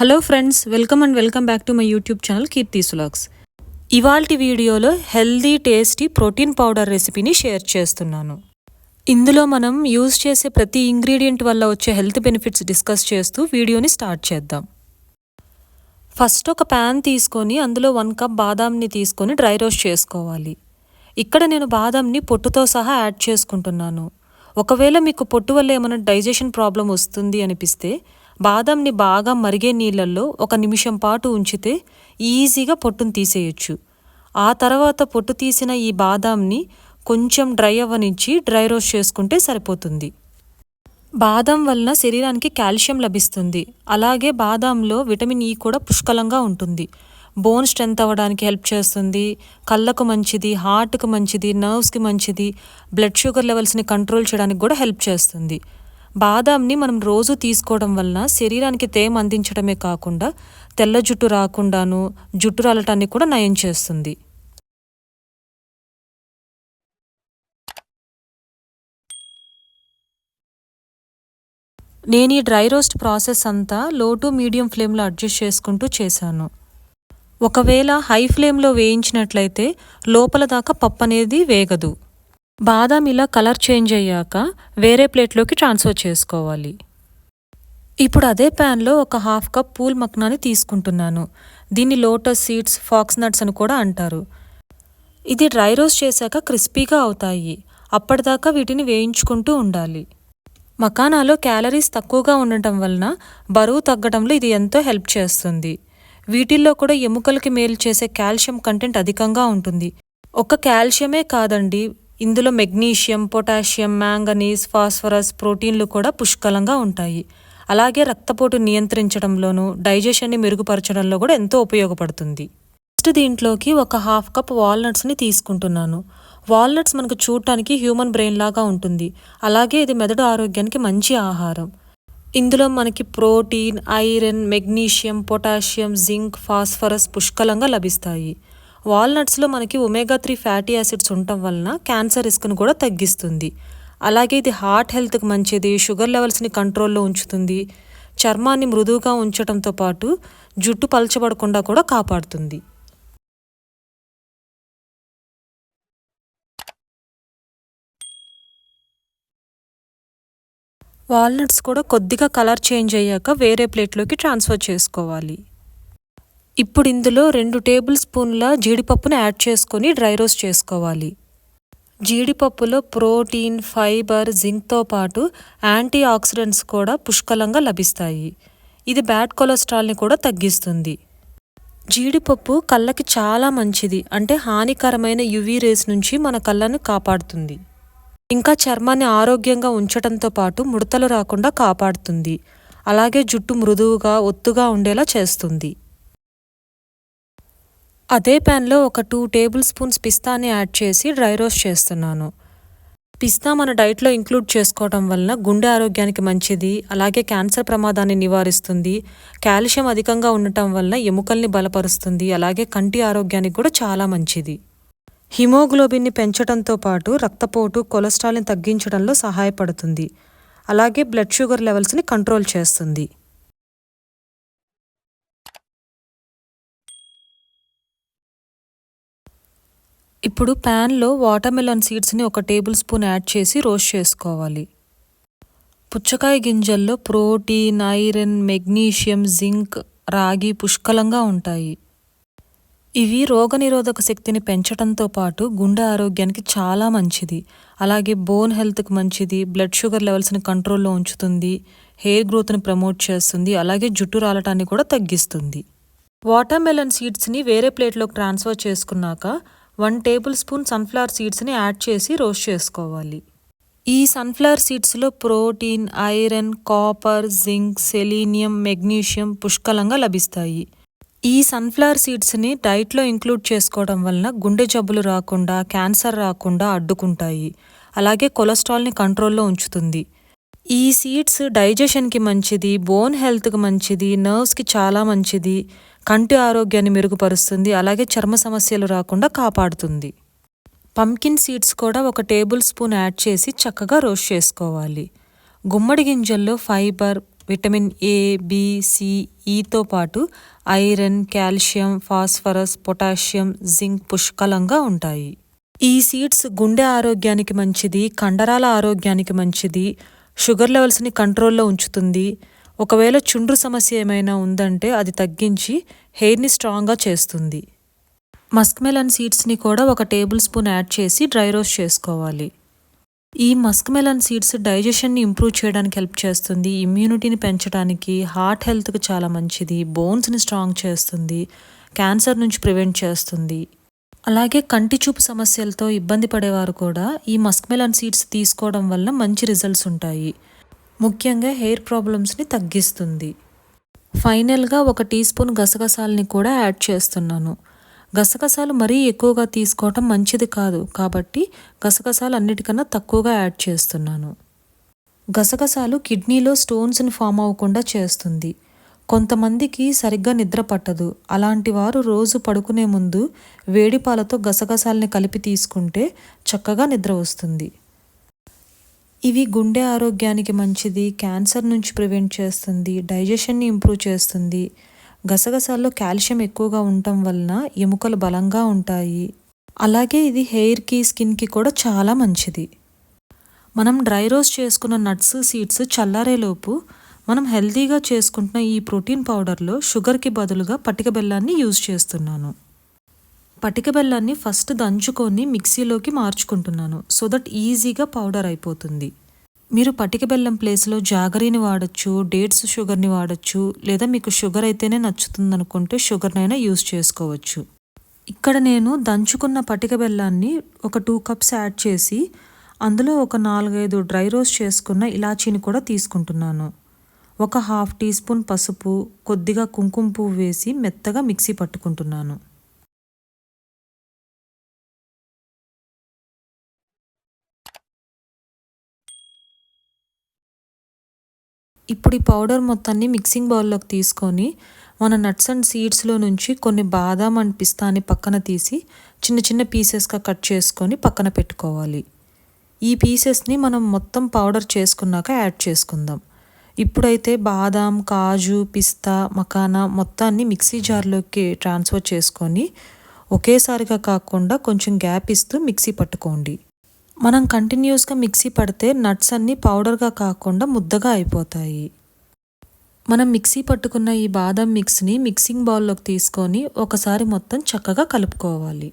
Hello friends, welcome back to my YouTube channel Keerthi's vlogs. ఇవాల్టి వీడియోలో healthy tasty protein powder రెసిపీని share చేస్తున్నాను. ఇందులో మనం యూజ్ చేసే ప్రతి ఇంగ్రీడియంట్ వల్ల వచ్చే హెల్త్ బెనిఫిట్స్ డిస్కస్ చేస్తూ వీడియోని స్టార్ట్ చేద్దాం. ఫస్ట్ ఒక ప్యాన్ తీసుకొని అందులో 1 కప్ బాదాంని తీసుకొని డ్రై రోస్ట్ చేసుకోవాలి. ఇక్కడ నేను బాదాంని పొట్టుతో సహా యాడ్ చేసుకుంటున్నాను. ఒకవేళ మీకు పొట్టు వల్ల ఏమైనా డైజెషన్ ప్రాబ్లం వస్తుంది అనిపిస్తే బాదాంని బాగా మరిగే నీళ్ళల్లో 1 నిమిషం పాటు ఉంచితే ఈజీగా పొట్టును తీసేయచ్చు. ఆ తర్వాత పొట్టు తీసిన ఈ బాదాంని కొంచెం డ్రై అవ్వనిచ్చి డ్రై రోస్ట్ చేసుకుంటే సరిపోతుంది. బాదాం వలన శరీరానికి కాల్షియం లభిస్తుంది. అలాగే బాదాంలో విటమిన్ ఈ కూడా పుష్కలంగా ఉంటుంది. బోన్ స్ట్రెంత్ అవ్వడానికి హెల్ప్ చేస్తుంది. కళ్ళకు మంచిది, హార్ట్కి మంచిది, నర్వ్స్కి మంచిది, బ్లడ్ షుగర్ లెవెల్స్ని కంట్రోల్ చేయడానికి కూడా హెల్ప్ చేస్తుంది. బాదాంని మనం రోజు తీసుకోవడం వలన శరీరానికి తేమ అందించడమే కాకుండా తెల్ల జుట్టు రాకుండాను, జుట్టు రాలటాన్ని కూడా నయం చేస్తుంది. నేను ఈ డ్రై రోస్ట్ ప్రాసెస్ అంతా లో టు మీడియం ఫ్లేమ్లో అడ్జస్ట్ చేసుకుంటూ చేశాను. ఒకవేళ హై ఫ్లేమ్లో వేయించినట్లయితే లోపల దాకా పప్పు అనేది వేగదు. బాదాం ఇలా కలర్ చేంజ్ అయ్యాక వేరే ప్లేట్లోకి ట్రాన్స్ఫర్ చేసుకోవాలి. ఇప్పుడు అదే ప్యాన్లో ఒక 1/2 కప్ పూల్ మక్నాని తీసుకుంటున్నాను. దీన్ని లోటస్ సీడ్స్, ఫాక్స్ నట్స్ అని కూడా అంటారు. ఇది డ్రై రోస్ట్ చేశాక క్రిస్పీగా అవుతాయి. అప్పటిదాకా వీటిని వేయించుకుంటూ ఉండాలి. మకానాలో క్యాలరీస్ తక్కువగా ఉండటం వలన బరువు తగ్గడంలో ఇది ఎంతో హెల్ప్ చేస్తుంది. వీటిల్లో కూడా ఎముకలకి మేలు చేసే కాల్షియం కంటెంట్ అధికంగా ఉంటుంది. ఒక కాల్షియమే కాదండి, ఇందులో మెగ్నీషియం, పొటాషియం, మ్యాంగనీస్, ఫాస్ఫరస్, ప్రోటీన్లు కూడా పుష్కలంగా ఉంటాయి. అలాగే రక్తపోటు నియంత్రించడంలోనూ, డైజెషన్ని మెరుగుపరచడంలో కూడా ఎంతో ఉపయోగపడుతుంది. నెక్స్ట్ దీంట్లోకి ఒక 1/2 కప్ వాల్నట్స్ని తీసుకుంటున్నాను. వాల్నట్స్ మనకు చూడటానికి హ్యూమన్ బ్రెయిన్ లాగా ఉంటుంది. అలాగే ఇది మెదడు ఆరోగ్యానికి మంచి ఆహారం. ఇందులో మనకి protein, iron, magnesium, potassium, zinc, phosphorus పుష్కలంగా లభిస్తాయి. వాల్నట్స్లో మనకి ఒమేగా 3 ఫ్యాటీ యాసిడ్స్ ఉండటం వలన క్యాన్సర్ రిస్క్ను కూడా తగ్గిస్తుంది. అలాగే ఇది హార్ట్ హెల్త్కి మంచిది, షుగర్ లెవెల్స్ని కంట్రోల్లో ఉంచుతుంది, చర్మాన్ని మృదువుగా ఉంచడంతో పాటు జుట్టు పలచబడకుండా కూడా కాపాడుతుంది. వాల్నట్స్ కూడా కొద్దిగా కలర్ చేంజ్ అయ్యాక వేరే ప్లేట్లోకి ట్రాన్స్ఫర్ చేసుకోవాలి. ఇప్పుడు ఇందులో 2 టేబుల్ స్పూన్ల జీడిపప్పును యాడ్ చేసుకొని డ్రై రోస్ట్ చేసుకోవాలి. జీడిపప్పులో ప్రోటీన్, ఫైబర్, జింక్తో పాటు యాంటీ ఆక్సిడెంట్స్ కూడా పుష్కలంగా లభిస్తాయి. ఇది బ్యాడ్ కొలెస్ట్రాల్ని కూడా తగ్గిస్తుంది. జీడిపప్పు కళ్ళకి చాలా మంచిది. అంటే హానికరమైన యువీ రేస్ నుంచి మన కళ్ళను కాపాడుతుంది. ఇంకా చర్మాన్ని ఆరోగ్యంగా ఉంచడంతో పాటు ముడతలు రాకుండా కాపాడుతుంది. అలాగే జుట్టు మృదువుగా, ఒత్తుగా ఉండేలా చేస్తుంది. అదే ప్యాన్లో ఒక 2 టేబుల్ స్పూన్స్ పిస్తాని యాడ్ చేసి డ్రై రోస్ట్ చేస్తున్నాను. పిస్తా మన డైట్లో ఇంక్లూడ్ చేసుకోవడం వలన గుండె ఆరోగ్యానికి మంచిది. అలాగే క్యాన్సర్ ప్రమాదాన్ని నివారిస్తుంది. కాల్షియం అధికంగా ఉండటం వలన ఎముకల్ని బలపరుస్తుంది. అలాగే కంటి ఆరోగ్యానికి కూడా చాలా మంచిది. హిమోగ్లోబిన్ని పెంచడంతో పాటు రక్తపోటు, కొలెస్ట్రాల్ని తగ్గించడంలో సహాయపడుతుంది. అలాగే బ్లడ్ షుగర్ లెవెల్స్ని కంట్రోల్ చేస్తుంది. ఇప్పుడు ప్యాన్లో వాటర్మెలన్ సీడ్స్ని 1 టేబుల్ స్పూన్ యాడ్ చేసి రోస్ట్ చేసుకోవాలి. పుచ్చకాయ గింజల్లో ప్రోటీన్, ఐరన్, మెగ్నీషియం, జింక్, రాగి పుష్కలంగా ఉంటాయి. ఇవి రోగనిరోధక శక్తిని పెంచడంతో పాటు గుండె ఆరోగ్యానికి చాలా మంచిది. అలాగే బోన్ హెల్త్కి మంచిది, బ్లడ్ షుగర్ లెవెల్స్ని కంట్రోల్లో ఉంచుతుంది, హెయిర్ గ్రోత్ని ప్రమోట్ చేస్తుంది, అలాగే జుట్టు రాలటాన్ని కూడా తగ్గిస్తుంది. వాటర్మెలన్ సీడ్స్ని వేరే ప్లేట్లోకి ట్రాన్స్ఫర్ చేసుకున్నాక 1 టేబుల్ స్పూన్ సన్ఫ్లవర్ సీడ్స్ని యాడ్ చేసి రోస్ట్ చేసుకోవాలి. ఈ సన్ఫ్లవర్ సీడ్స్లో protein, iron, copper, zinc, selenium, magnesium పుష్కలంగా లభిస్తాయి. ఈ సన్ఫ్లవర్ సీడ్స్ని డైట్లో ఇంక్లూడ్ చేసుకోవడం వలన గుండె జబ్బులు రాకుండా, క్యాన్సర్ రాకుండా అడ్డుకుంటాయి. అలాగే కొలెస్ట్రాల్ని కంట్రోల్లో ఉంచుతుంది. ఈ సీడ్స్ డైజెషన్కి మంచిది, బోన్ హెల్త్కి మంచిది, నర్వ్స్కి చాలా మంచిది, కంటి ఆరోగ్యాన్ని మెరుగుపరుస్తుంది. అలాగే చర్మ సమస్యలు రాకుండా కాపాడుతుంది. పంకిన్ సీడ్స్ కూడా 1 టేబుల్ స్పూన్ యాడ్ చేసి చక్కగా రోస్ట్ చేసుకోవాలి. గుమ్మడి గింజల్లో fibre, vitamin A, B, C, ఈతో పాటు iron, calcium, phosphorus, potassium, zinc పుష్కలంగా ఉంటాయి. ఈ సీడ్స్ గుండె ఆరోగ్యానికి మంచిది, కండరాల ఆరోగ్యానికి మంచిది, షుగర్ లెవెల్స్ని కంట్రోల్లో ఉంచుతుంది. ఒకవేళ చుండ్రు సమస్య ఏమైనా ఉందంటే అది తగ్గించి హెయిర్ని స్ట్రాంగ్గా చేస్తుంది. మస్క్ మెలన్ సీడ్స్ని కూడా 1 టేబుల్ స్పూన్ యాడ్ చేసి డ్రై రోస్ట్ చేసుకోవాలి. ఈ మస్క్ మెలన్ సీడ్స్ డైజెషన్ని ఇంప్రూవ్ చేయడానికి హెల్ప్ చేస్తుంది, ఇమ్యూనిటీని పెంచడానికి, హార్ట్ హెల్త్కి చాలా మంచిది, బోన్స్ని స్ట్రాంగ్ చేస్తుంది, క్యాన్సర్ నుంచి ప్రివెంట్ చేస్తుంది. అలాగే కంటి చూపు సమస్యలతో ఇబ్బంది పడేవారు కూడా ఈ మస్క్ మెలన్ సీడ్స్ తీసుకోవడం వల్ల మంచి రిజల్ట్స్ ఉంటాయి. ముఖ్యంగా హెయిర్ ప్రాబ్లమ్స్ని తగ్గిస్తుంది. ఫైనల్గా 1 టీ స్పూన్ గసగసాలని కూడా యాడ్ చేస్తున్నాను. గసగసాలు మరీ ఎక్కువగా తీసుకోవటం మంచిది కాదు కాబట్టి గసగసాలు అన్నిటికన్నా తక్కువగా యాడ్ చేస్తున్నాను. గసగసాలు కిడ్నీలో స్టోన్స్ని ఫామ్ అవ్వకుండా చేస్తుంది. కొంతమందికి సరిగ్గా నిద్ర పట్టదు. అలాంటి వారు రోజు పడుకునే ముందు వేడి పాలతో గసగసాలని కలిపి తీసుకుంటే చక్కగా నిద్ర వస్తుంది. ఇవి గుండె ఆరోగ్యానికి మంచిది, క్యాన్సర్ నుంచి ప్రివెంట్ చేస్తుంది, డైజెషన్ని ఇంప్రూవ్ చేస్తుంది. గసగసాల్లో కాల్షియం ఎక్కువగా ఉండటం వలన ఎముకలు బలంగా ఉంటాయి. అలాగే ఇది హెయిర్కి, స్కిన్కి కూడా చాలా మంచిది. మనం డ్రై రోస్ట్ చేసుకున్న నట్స్, సీడ్స్ చల్లారేలోపు మనం హెల్తీగా చేసుకుంటున్న ఈ ప్రోటీన్ పౌడర్లో షుగర్కి బదులుగా పటిక బెల్లాన్ని యూజ్ చేస్తున్నాను. పటిక బెల్లాన్ని ఫస్ట్ దంచుకొని మిక్సీలోకి మార్చుకుంటున్నాను సో దట్ ఈజీగా పౌడర్ అయిపోతుంది. మీరు పటిక బెల్లం ప్లేస్లో జాగరీని వాడచ్చు, డేట్స్ షుగర్ని వాడచ్చు, లేదా మీకు షుగర్ అయితేనే నచ్చుతుంది అనుకుంటే షుగర్నైనా యూజ్ చేసుకోవచ్చు. ఇక్కడ నేను దంచుకున్న పటిక బెల్లాన్ని ఒక 2 కప్స్ యాడ్ చేసి అందులో ఒక 4-5 డ్రై రోస్ట్ చేసుకున్న ఇలాచీని కూడా తీసుకుంటున్నాను. ఒక 1/2 టీ స్పూన్ పసుపు, కొద్దిగా కుంకుమ పువ్వు వేసి మెత్తగా మిక్సీ పట్టుకుంటున్నాను. ఇప్పుడు ఈ పౌడర్ మొత్తాన్ని మిక్సింగ్ బౌల్లోకి తీసుకొని మన నట్స్ అండ్ సీడ్స్లో నుంచి కొన్ని బాదాం అండ్ పిస్తాని పక్కన తీసి చిన్న చిన్న పీసెస్గా కట్ చేసుకొని పక్కన పెట్టుకోవాలి. ఈ పీసెస్ని మనం మొత్తం పౌడర్ చేసుకున్నాక యాడ్ చేసుకుందాం. ఇప్పుడైతే బాదాం, కాజు, పిస్తా, మకానా మొత్తాన్ని మిక్సీ జార్లోకి ట్రాన్స్ఫర్ చేసుకొని ఒకేసారిగా కాకుండా కొంచెం గ్యాప్ ఇస్తూ మిక్సీ పట్టుకోండి. మనం కంటిన్యూస్గా మిక్సీ పడితే నట్స్ అన్నీ పౌడర్గా కాకుండా ముద్దగా అయిపోతాయి. మనం మిక్సీ పట్టుకున్న ఈ బాదం మిక్స్ని మిక్సింగ్ బౌల్లోకి తీసుకొని ఒకసారి మొత్తం చక్కగా కలుపుకోవాలి.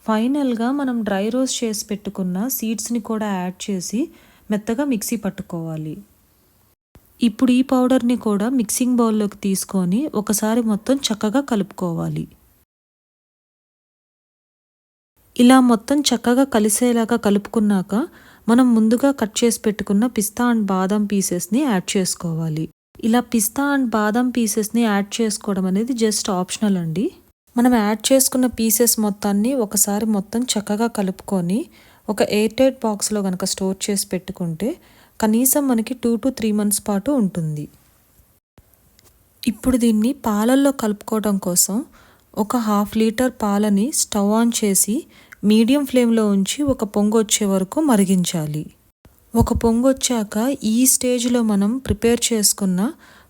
ఫైనల్గా మనం డ్రై రోస్ట్ చేసి పెట్టుకున్న సీడ్స్ని కూడా యాడ్ చేసి మెత్తగా మిక్సీ పట్టుకోవాలి. ఇప్పుడు ఈ పౌడర్ని కూడా మిక్సింగ్ బౌల్లోకి తీసుకొని ఒకసారి మొత్తం చక్కగా కలుపుకోవాలి. ఇలా మొత్తం చక్కగా కలిసేలాగా కలుపుకున్నాక మనం ముందుగా కట్ చేసి పెట్టుకున్న పిస్తా అండ్ బాదం పీసెస్ని యాడ్ చేసుకోవాలి. ఇలా పిస్తా అండ్ బాదం పీసెస్ని యాడ్ చేసుకోవడం అనేది జస్ట్ ఆప్షనల్ అండి. మనం యాడ్ చేసుకున్న పీసెస్ మొత్తాన్ని ఒకసారి మొత్తం చక్కగా కలుపుకొని ఒక ఎయిర్ టైట్ బాక్స్లో కనుక స్టోర్ చేసి పెట్టుకుంటే కనీసం మనకి 2 to 3 months పాటు ఉంటుంది. ఇప్పుడు దీన్ని పాలల్లో కలుపుకోవడం కోసం ఒక 1/2 లీటర్ పాలని స్టవ్ ఆన్ చేసి మీడియం ఫ్లేమ్లో ఉంచి ఒక పొంగు వచ్చే వరకు మరిగించాలి. ఒక పొంగు వచ్చాక ఈ స్టేజ్లో మనం ప్రిపేర్ చేసుకున్న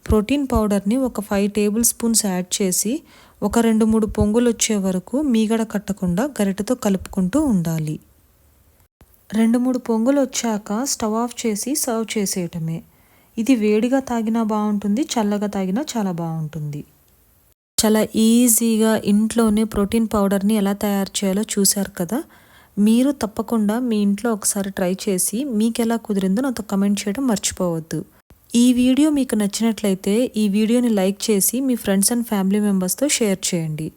ప్రోటీన్ పౌడర్ని ఒక 5 టేబుల్ స్పూన్స్ యాడ్ చేసి ఒక 2-3 పొంగులు వచ్చే వరకు మీగడ కట్టకుండా గరిటెతో కలుపుకుంటూ ఉండాలి. 2-3 పొంగులు వచ్చాక స్టవ్ ఆఫ్ చేసి సర్వ్ చేసేయటమే. ఇది వేడిగా తాగినా బాగుంటుంది, చల్లగా తాగినా చాలా బాగుంటుంది. చాలా ఈజీగా ఇంట్లోనే ప్రోటీన్ పౌడర్ని ఎలా తయారు చేయాలో చూశారు కదా. మీరు తప్పకుండా మీ ఇంట్లో ఒకసారి ట్రై చేసి మీకు ఎలా కుదిరిందో నాతో కమెంట్ చేయడం మర్చిపోవద్దు. ఈ వీడియో మీకు నచ్చినట్లయితే ఈ వీడియోని లైక్ చేసి మీ ఫ్రెండ్స్ అండ్ ఫ్యామిలీ మెంబర్స్తో షేర్ చేయండి.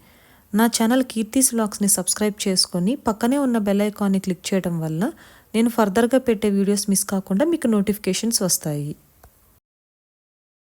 నా ఛానల్ కీర్తిస్ వ్లాగ్స్ని సబ్స్క్రైబ్ చేసుకొని పక్కనే ఉన్న బెల్ ఐకాన్ని క్లిక్ చేయడం వల్ల నేను ఫర్దర్గా పెట్టే వీడియోస్ మిస్ కాకుండా మీకు నోటిఫికేషన్స్ వస్తాయి.